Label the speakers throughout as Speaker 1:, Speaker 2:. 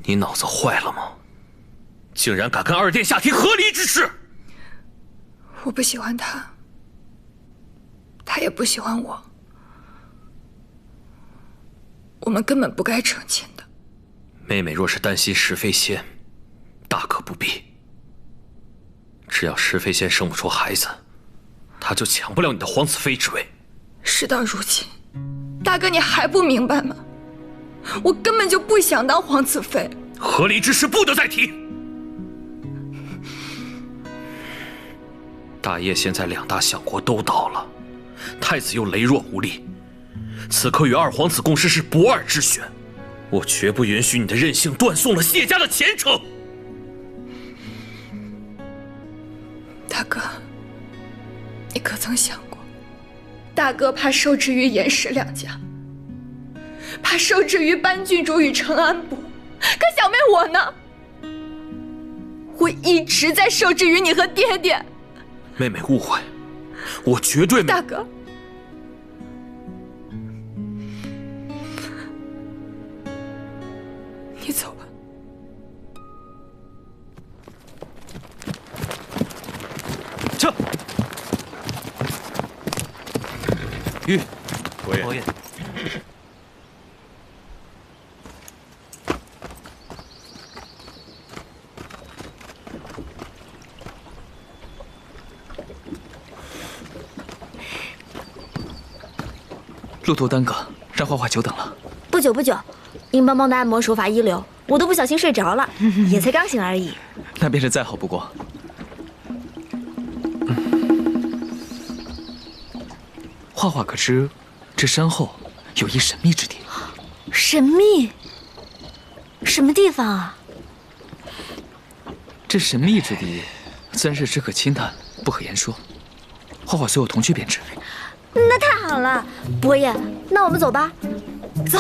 Speaker 1: 你脑子坏了吗？竟然敢跟二殿下提和离之事！
Speaker 2: 我不喜欢他，他也不喜欢我，我们根本不该成亲的。
Speaker 1: 妹妹若是担心石飞仙，大可不必。只要石飞仙生不出孩子，他就抢不了你的皇子妃之位。
Speaker 2: 事到如今，大哥你还不明白吗？我根本就不想当皇子妃。
Speaker 1: 和离之事不得再提。大叶现在两大小国都倒了，太子又羸弱无力，此刻与二皇子共事是不二之选。我绝不允许你的任性断送了谢家的前程。
Speaker 2: 大哥，你可曾想过，大哥怕受制于严氏两家，怕受制于班郡主与承安伯，可小妹我呢？我一直在受制于你和爹爹。
Speaker 1: 妹妹误会，我绝对没。
Speaker 2: 大哥，你走吧。
Speaker 1: 撤。玉，
Speaker 3: 伯爷。
Speaker 4: 路途耽搁，让画画久等了。
Speaker 5: 不久不久，硬邦邦的按摩手法一流，我都不小心睡着了，也才刚醒而已。
Speaker 4: 那便是再好不过。画画可知，这山后有一神秘之地。
Speaker 5: 神秘？什么地方啊？
Speaker 4: 这神秘之地，自然是只可轻谈，不可言说。画画随我同去便知。
Speaker 5: 那太好了，伯爷，那我们走吧。走。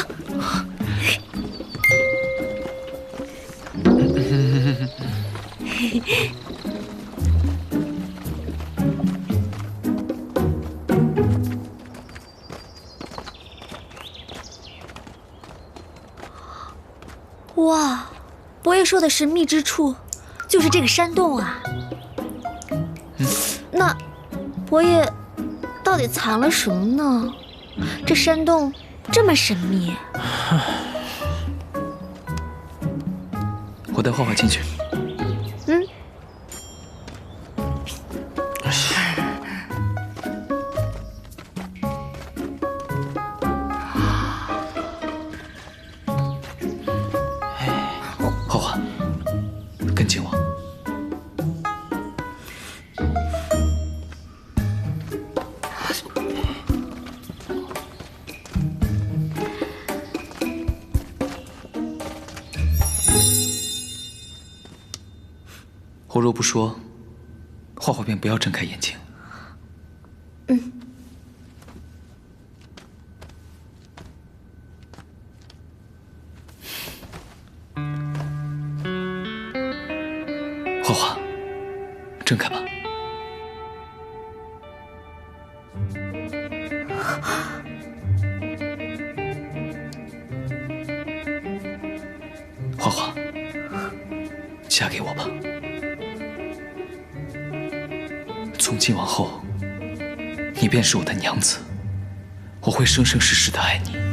Speaker 5: 哇，伯爷说的神秘之处，就是这个山洞啊。那，伯爷到底藏了什么呢？这山洞这么神秘。
Speaker 4: 我带画画进去。
Speaker 5: 嗯。
Speaker 4: 画画，跟紧我。我若不说，画画便不要睁开眼睛。
Speaker 5: 嗯。
Speaker 4: 画画，睁开吧。画画，嫁给我吧。从今往后，你便是我的娘子，我会生生世世的爱你。